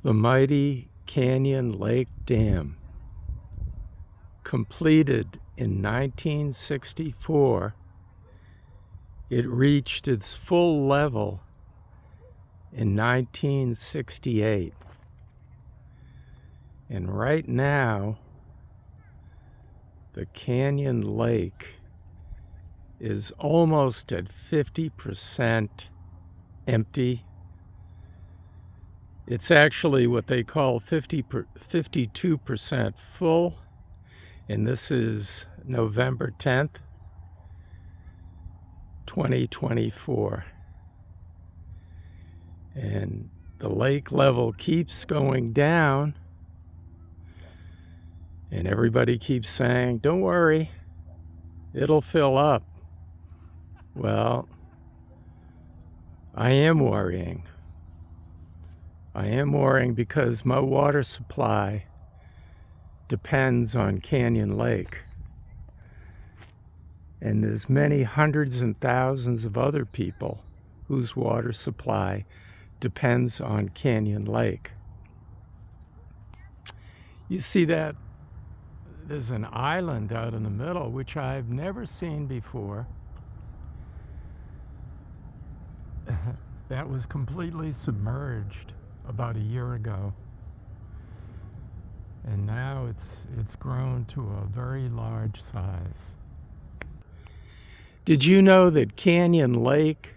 The mighty Canyon Lake Dam, completed in 1964, it reached its full level in 1968. And right now, the Canyon Lake is almost at 50% empty. It's actually what they call 52% full, and this is November 10th, 2024. And the lake level keeps going down, and everybody keeps saying, don't worry, it'll fill up. Well, I am worrying. I am worrying because my water supply depends on Canyon Lake. And there's many hundreds and thousands of other people whose water supply depends on Canyon Lake. You see that there's an island out in the middle, which I've never seen before. That was completely submerged about a year ago. And now it's grown to a very large size. Did you know that Canyon Lake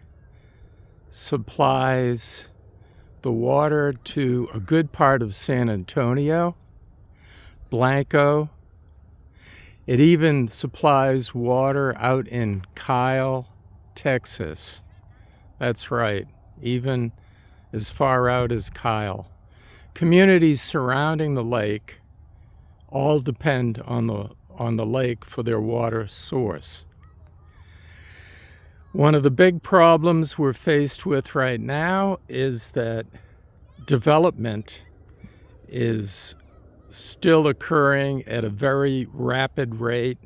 supplies the water to a good part of San Antonio, Blanco? It even supplies water out in Kyle, Texas. That's right, even as far out as Kyle. Communities surrounding the lake all depend on the lake for their water source. One of the big problems we're faced with right now is that development is still occurring at a very rapid rate,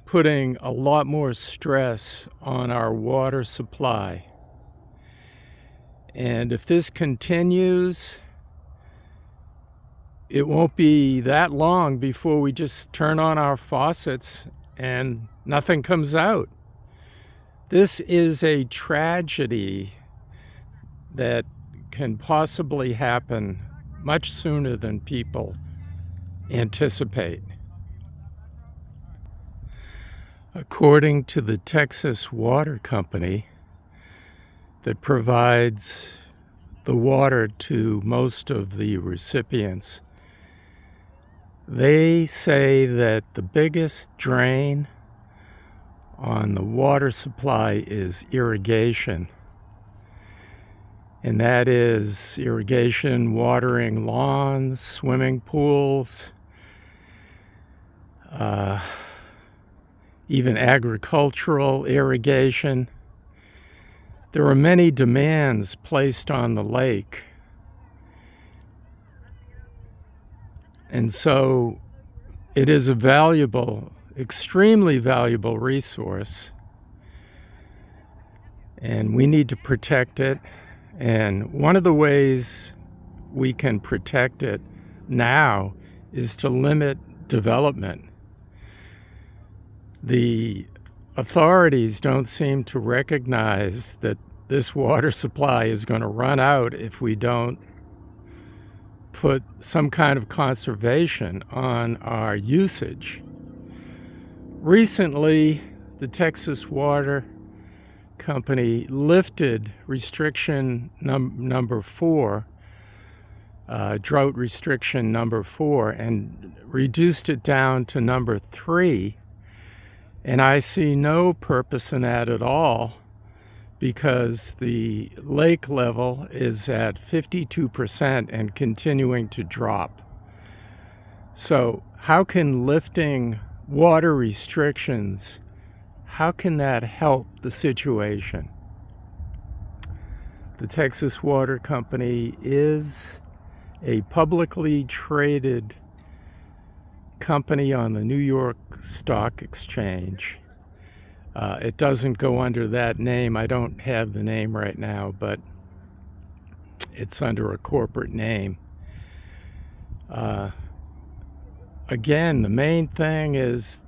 putting a lot more stress on our water supply. And if this continues, it won't be that long before we just turn on our faucets and nothing comes out. This is a tragedy that can possibly happen much sooner than people anticipate. According to the Texas Water Company, that provides the water to most of the recipients, they say that the biggest drain on the water supply is irrigation. And that is irrigation, watering lawns, swimming pools, even agricultural irrigation. There are many demands placed on the lake. And so it is a valuable, extremely valuable resource. And we need to protect it. And one of the ways we can protect it now is to limit development. The authorities don't seem to recognize that this water supply is going to run out if we don't put some kind of conservation on our usage. Recently, the Texas Water Company lifted restriction number 4, drought restriction number 4, and reduced it down to number 3. And I see no purpose in that at all, because the lake level is at 52% and continuing to drop. So how can lifting water restrictions, how can that help the situation? The Texas Water Company is a publicly traded company on the New York Stock Exchange. It doesn't go under that name. I don't have the name right now, but it's under a corporate name. Again, the main thing is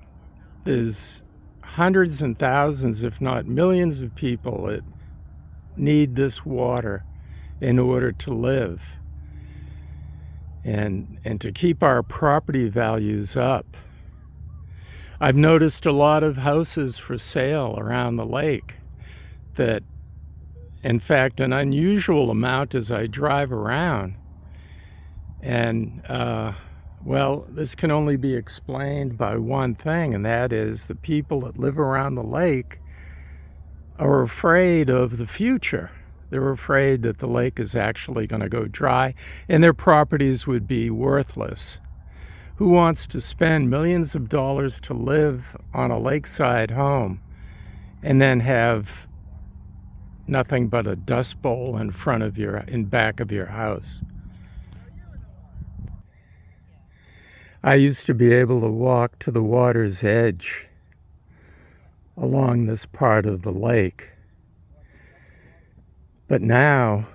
there's hundreds and thousands, if not millions of people that need this water in order to live and to keep our property values up. I've noticed a lot of houses for sale around the lake that, in fact, an unusual amount as I drive around. And, well, this can only be explained by one thing, and that is the people that live around the lake are afraid of the future. They're afraid that the lake is actually going to go dry and their properties would be worthless. Who wants to spend millions of dollars to live on a lakeside home and then have nothing but a dust bowl in back of your house? I used to be able to walk to the water's edge along this part of the lake. But now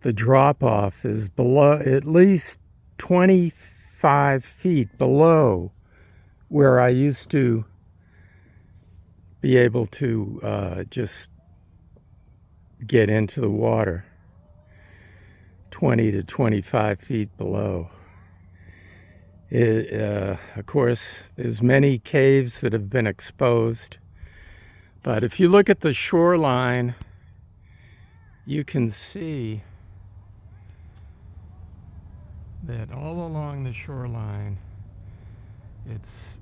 the drop-off is below, at least 25 feet below where I used to be able to just get into the water. 20 to 25 feet below. Of course, there's many caves that have been exposed, but if you look at the shoreline, you can see that all along the shoreline, it's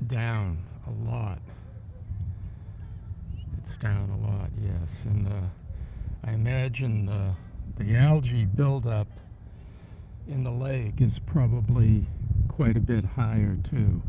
down a lot. It's down a lot, yes. And I imagine the algae buildup in the lake is probably quite a bit higher too.